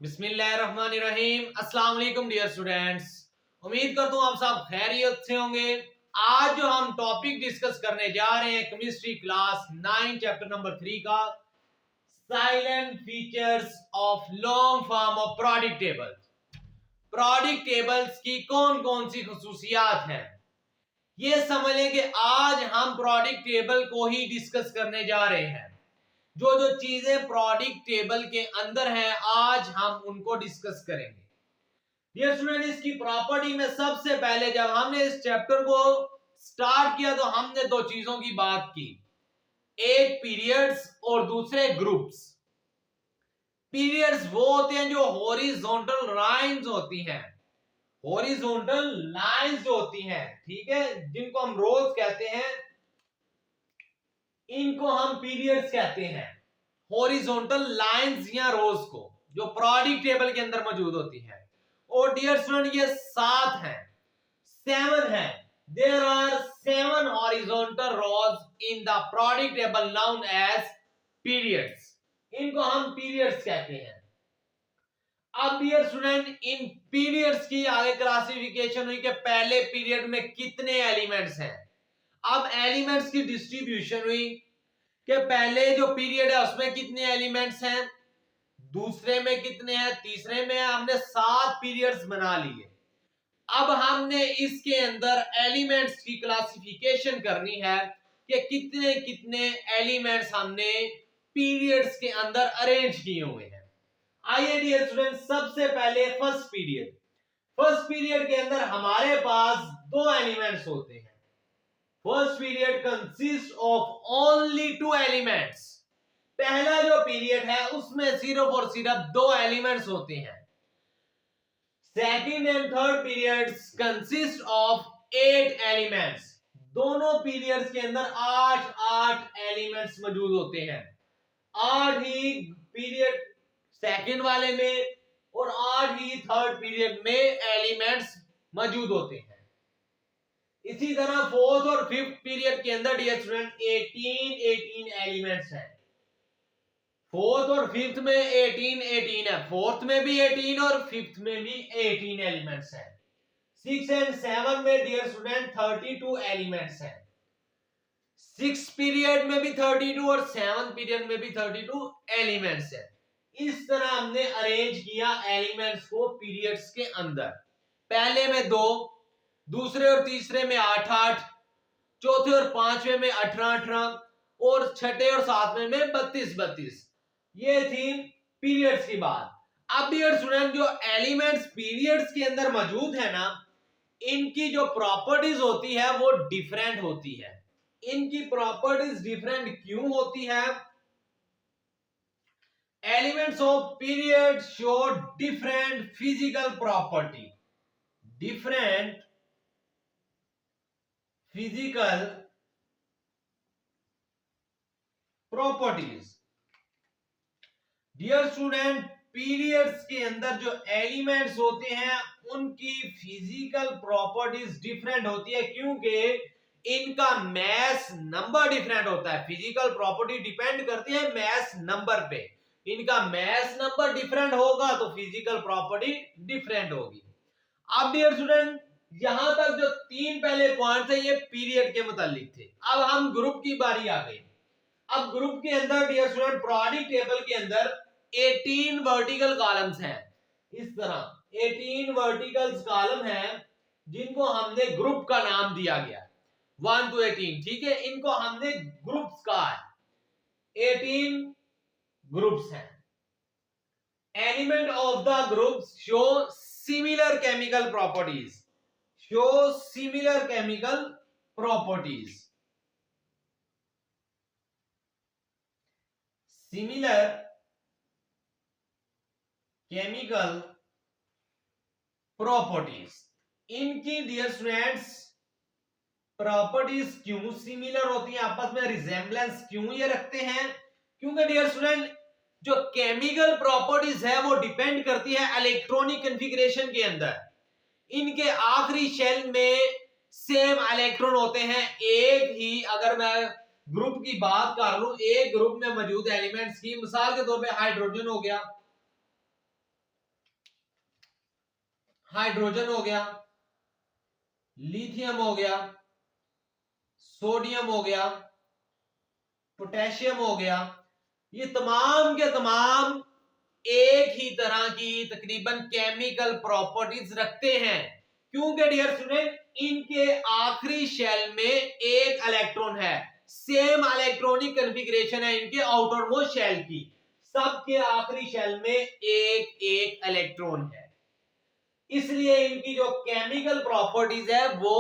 बिस्मिल्लाहिर्रहमानिर्रहीम। अस्सलाम वालेकुम डियर स्टूडेंट्स, उम्मीद करता हूँ आप सब खैरियत से होंगे। आज जो हम टॉपिक डिस्कस करने जा रहे हैं केमिस्ट्री क्लास 9 चैप्टर नंबर 3 का salient features of long form of periodic tables. Periodic tables की कौन कौन सी खसूसियात हैं ये समझ लें कि आज हम प्रोडिक्ट टेबल को ही डिस्कस करने जा रहे हैं। जो जो चीजें प्रोडिक्ट टेबल के अंदर हैं आज हम उनको डिस्कस करेंगे। डियर स्टूडेंट, इसकी प्रॉपर्टी में सबसे पहले जब हमने इस चैप्टर को स्टार्ट किया तो हमने दो चीजों की बात की, एक पीरियड्स और दूसरे ग्रुप्स। पीरियड्स वो होते हैं जो हॉरिजॉन्टल लाइंस होती हैं, हॉरिजॉन्टल लाइंस जो होती हैं, ठीक है, जिनको हम रोज कहते हैं, इनको हम पीरियड्स कहते हैं। हॉरिजॉन्टल लाइंस या रोज को जो प्रोडिक्ट टेबल के अंदर मौजूद होती है। और डियर स्टूडेंट, ये 7 हैं, 7 हैं। There are 7 horizontal rows in the periodic table known as periods. इनको हम पीरियड्स कहते हैं। अब डियर स्टूडेंट, इन पीरियड्स की आगे क्लासिफिकेशन हुई कि पहले पीरियड में कितने एलिमेंट्स हैं। अब एलिमेंट्स की डिस्ट्रीब्यूशन हुई कि पहले जो पीरियड है उसमें कितने एलिमेंट्स हैं, दूसरे में कितने हैं, तीसरे में हमने 7 पीरियड्स बना लिए। अब हमने इसके अंदर एलिमेंट्स की क्लासिफिकेशन करनी है कि कितने कितने एलिमेंट्स हमने पीरियड्स के अंदर अरेंज किए हुए हैं। आइए डियर स्टूडेंट, सबसे पहले फर्स्ट पीरियड के अंदर हमारे पास 2 एलिमेंट्स होते हैं। First period consist of only 2 elements. पहला जो पीरियड है उसमें सिर्फ और सिर्फ 2 एलिमेंट्स होते हैं। Second and third periods consist of 8 elements. दोनों पीरियड्स के अंदर 8 एलिमेंट्स मौजूद होते हैं। 8 ही पीरियड सेकंड वाले में और 8 ही थर्ड पीरियड में एलिमेंट्स मौजूद होते हैं। इसी तरह फोर्थ और फिफ्थ पीरियड के अंदर डियर स्टूडेंट 18 एलिमेंट्स हैं। फोर्थ और फिफ्थ में 18 है, फोर्थ में भी 18 और फिफ्थ में भी 18 एलिमेंट्स हैं। 6 एंड 7 में डियर स्टूडेंट 32 एलिमेंट्स हैं। 6 पीरियड में भी 32 और 7 पीरियड में भी 32 एलिमेंट्स हैं। इस तरह हमने अरेंज किया एलिमेंट्स को पीरियड्स के अंदर। पहले में 2, दूसरे और तीसरे में 8, चौथे और पांचवें में 18 और छठे और सातवें में 32। ये थी पीरियड्स की बात। अब डियर स्टूडेंट, जो एलिमेंट्स पीरियड्स के अंदर मौजूद है ना, इनकी जो प्रॉपर्टीज होती है वो डिफरेंट होती है। इनकी प्रॉपर्टीज डिफरेंट क्यों होती है? Elements of period show different physical property, different physical properties. Dear student, periods के अंदर जो एलिमेंट्स होते हैं उनकी फिजिकल प्रॉपर्टीज डिफरेंट होती है क्योंकि इनका मैस नंबर डिफरेंट होता है। फिजिकल प्रॉपर्टी डिपेंड करती है मैस नंबर पे। इनका मैस नंबर डिफरेंट होगा तो फिजिकल प्रॉपर्टी डिफरेंट होगी। अब डियर स्टूडेंट, यहां तक जो 3 पहले पॉइंट थे ये पीरियड के मुतालिक थे। अब हम ग्रुप की बारी आ गई। अब ग्रुप के अंदर डियर स्टूडेंट प्रोडिक्ट टेबल के अंदर 18 वर्टिकल कॉलम्स हैं। इस तरह 18 वर्टिकल कॉलम हैं जिनको हमने ग्रुप का नाम दिया गया 1 to 18, ठीक है। इनको हमने ग्रुप्स कहा है। 18 ग्रुप्स हैं। Element of the groups show similar chemical properties, show similar chemical properties, similar chemical properties. इनकी डियर स्टूडेंट्स प्रॉपर्टीज क्यों सिमिलर होती हैं, आपस में रिजेम्बलेंस क्यों ये रखते हैं? क्योंकि डियर स्टूडेंट, जो केमिकल प्रॉपर्टीज है वो डिपेंड करती है इलेक्ट्रॉनिक कॉन्फ़िगरेशन के अंदर। इनके आखिरी शेल में सेम इलेक्ट्रॉन होते हैं। एक ही, अगर मैं ग्रुप की बात कर लूं, एक ग्रुप में मौजूद एलिमेंट्स की मिसाल के तौर पे हाइड्रोजन हो गया, हाइड्रोजन हो गया, लिथियम हो गया, सोडियम हो गया, पोटेशियम हो गया। ये तमाम के तमाम एक ही तरह की तकरीबन केमिकल प्रॉपर्टीज रखते हैं, क्योंकि डियर स्टूडेंट इनके आखिरी शेल में एक इलेक्ट्रॉन है, सेम इलेक्ट्रॉनिक कॉन्फ़िगरेशन है इनके आउटर मोस्ट शेल की, सबके आखिरी शेल में एक एक इलेक्ट्रॉन है, इसलिए इनकी जो केमिकल प्रॉपर्टीज है वो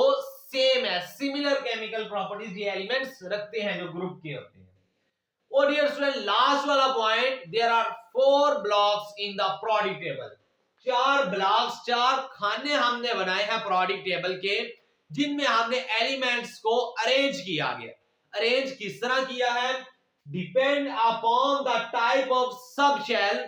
सेम है, सिमिलर केमिकल प्रॉपर्टीज ये एलिमेंट्स रखते हैं जो ग्रुप के होते हैं। और डियर स्टूडेंट लास्ट वाला point, there are 4 blocks in the periodic table, 4 blocks, 4 खाने हमने बनाए हैं प्रोडिक टेबल के, जिनमें हमने एलिमेंट्स को अरेंज किया गया। अरेंज किस तरह किया है? Depend upon the type of subshell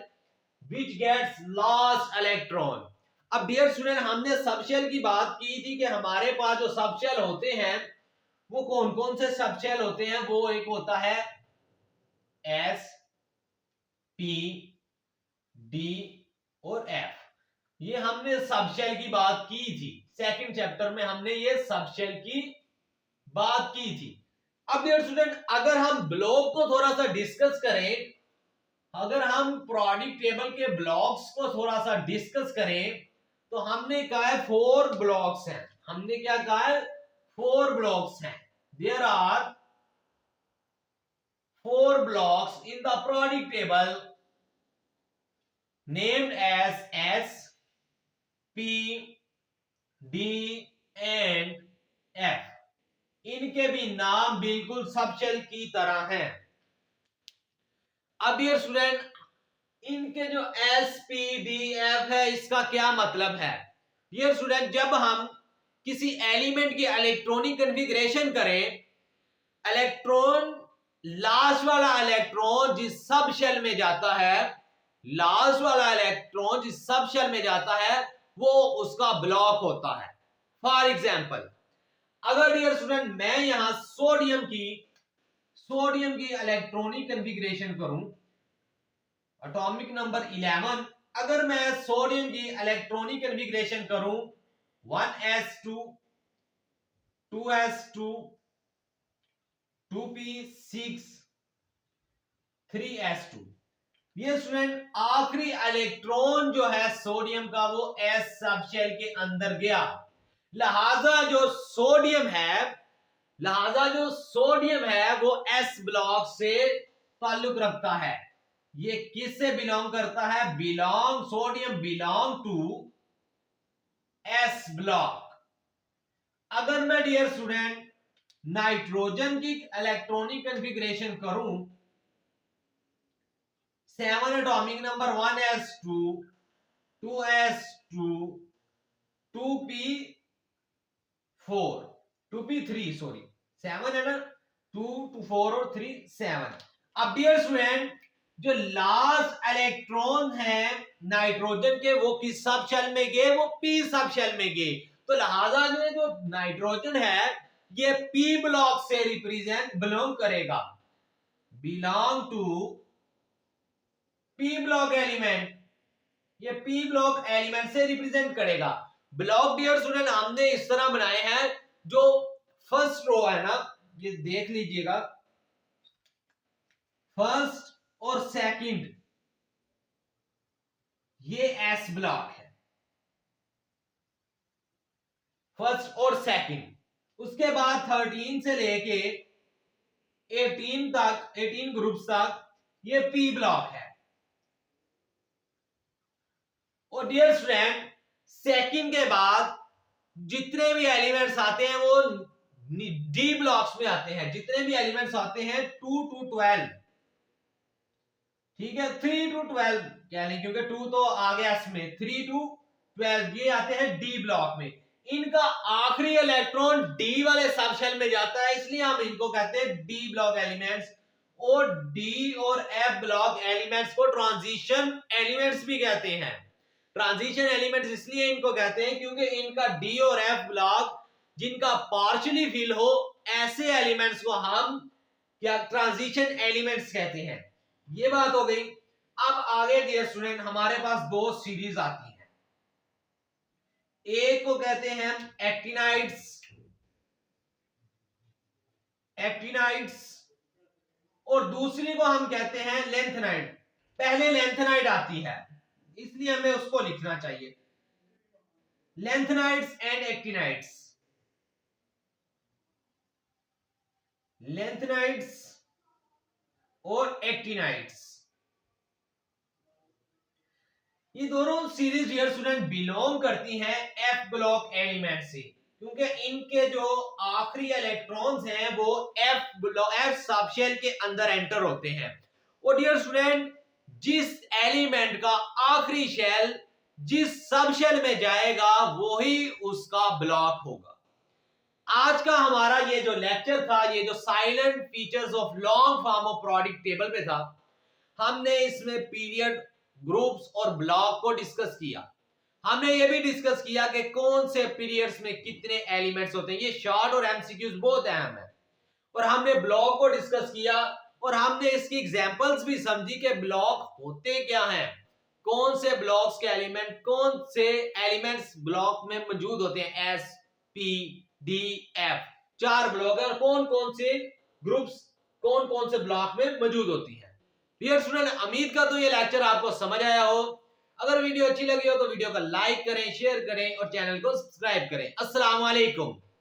which gets last electron. अब डियर स्टूडेंट हमने सबशेल की बात की थी कि हमारे पास जो सबशेल होते हैं वो कौन कौन से सबशेल होते हैं, वो एक होता है एस, पी, डी और एफ। ये हमने सबशेल की बात की थी, सेकंड चैप्टर में हमने ये सबशेल की बात की थी। अब डियर स्टूडेंट अगर हम ब्लॉक को थोड़ा सा डिस्कस करें, अगर हम प्रोडिक टेबल के ब्लॉक्स को थोड़ा सा डिस्कस करें, तो हमने कहा है 4 ब्लॉक्स हैं। हमने क्या कहा है? 4 ब्लॉक्स हैं। There are 4 blocks in the periodic table named as S, P, D and F। इनके भी नाम बिल्कुल सबशेल की तरह हैं। अब डियर स्टूडेंट इनके जो S, P, D, F है इसका क्या मतलब है? डियर स्टूडेंट जब हम किसी एलिमेंट की इलेक्ट्रॉनिक कॉन्फ़िगरेशन करें, इलेक्ट्रॉन लास्ट वाला इलेक्ट्रॉन जिस सब शेल में जाता है, लास्ट वाला इलेक्ट्रॉन जिस सब शेल में जाता है वो उसका ब्लॉक होता है। फॉर एग्जांपल अगर डियर स्टूडेंट मैं यहां सोडियम की इलेक्ट्रॉनिक कॉन्फ़िगरेशन करूं, एटॉमिक नंबर 11, अगर मैं सोडियम की इलेक्ट्रॉनिक कॉन्फ़िगरेशन करूं 1s2 2s2 2p6 3s2, ये स्टूडेंट आखिरी इलेक्ट्रॉन जो है सोडियम का वो s सबशेल के अंदर गया। लिहाजा जो सोडियम है वो s ब्लॉक से ताल्लुक रखता है। ये किससे बिलोंग करता है? Sodium belong to s block. अगर मैं डियर स्टूडेंट नाइट्रोजन की इलेक्ट्रॉनिक कॉन्फ़िगरेशन करूं 7 atomic number 1s2 2s2 2p3 sorry 7 है ना, 2 2 4 और 3 7। अब डियर स्टूडेंट जो लास्ट इलेक्ट्रॉन है नाइट्रोजन के वो किस सब शेल में गए? वो p सब शेल में गए। तो लिहाजा जो नाइट्रोजन है ये p ब्लॉक से बिलोंग करेगा, belong to p block element, ये p ब्लॉक एलिमेंट से रिप्रेजेंट करेगा। ब्लॉक डियर स्टूडेंट हमने इस तरह बनाए हैं, जो फर्स्ट रो है ना, ये देख लीजिएगा, फर्स्ट और सेकंड ये s ब्लॉक है, फर्स्ट और सेकंड। उसके बाद 13 से लेके 18 ग्रुप्स तक ये p ब्लॉक है। और डियर स्टूडेंट सेकंड के बाद जितने भी एलिमेंट्स आते हैं वो डी ब्लॉक्स में आते हैं। जितने भी एलिमेंट्स आते हैं 2 to 12, ठीक है, 3 to 12 कह लें क्योंकि 2 तो आ गया इसमें, 3 to 12 ये आते हैं डी ब्लॉक में। इनका आखिरी इलेक्ट्रॉन डी वाले सब शेल में जाता है, इसलिए हम इनको कहते हैं डी ब्लॉक एलिमेंट्स। और डी और एफ ब्लॉक एलिमेंट्स को ट्रांजिशन एलिमेंट्स भी कहते हैं। ट्रांजिशन एलिमेंट्स इसलिए इनको कहते हैं क्योंकि इनका डी और एफ ब्लॉक जिनका पार्शियली फिल हो, ऐसे एलिमेंट्स को हम क्या ट्रांजिशन एलिमेंट्स कहते हैं। ये बात हो गई। अब आगे डियर स्टूडेंट हमारे पास 2 सीरीज आती है। एक को कहते हैं एक्टिनाइड्स, और दूसरी को हम कहते हैं लेंथेनाइड। पहले लेंथेनाइड आती है, इसलिए हमें उसको लिखना चाहिए, लेंथेनाइड्स एंड एक्टिनाइड्स। लेंथेनाइड्स और एक्टिनाइड्स, ये दोनों सीरीज डियर स्टूडेंट बिलोंग करती हैं एफ ब्लॉक एलिमेंट से, क्योंकि इनके जो आखिरी इलेक्ट्रॉन्स हैं वो एफ सबशेल के अंदर एंटर होते हैं। और डियर स्टूडेंट, जिस एलिमेंट का आखिरी शेल जिस सबशेल में जाएगा वही उसका ब्लॉक होगा। आज का हमारा ये जो लेक्चर था, ये जो silent features of long form of product table पे था, हमने इसमें पीरियड, ग्रुप्स और ब्लॉक को डिस्कस किया। हमने ये भी डिस्कस किया कि कौन से पीरियड्स में कितने एलिमेंट्स होते हैं। ये शॉर्ट और एमसीक्यूज बहुत अहम है। और हमने ब्लॉक को डिस्कस किया और हमने इसकी एग्जांपल्स भी समझी कि ब्लॉक होते क्या हैं, कौन से ब्लॉक्स के एलिमेंट, कौन से एलिमेंट्स ब्लॉक में मौजूद होते हैं। S, P, D, F, 4 block है और कौन कौन से ग्रुप्स, कौन कौन से ब्लॉक में मौजूद होती है। डियर स्टूडेंट, उम्मीद का तो ये लेक्चर आपको समझ आया हो। अगर वीडियो अच्छी लगी हो तो वीडियो को लाइक करें, शेयर करें और चैनल को सब्सक्राइब करें। अस्सलाम वालेकुम।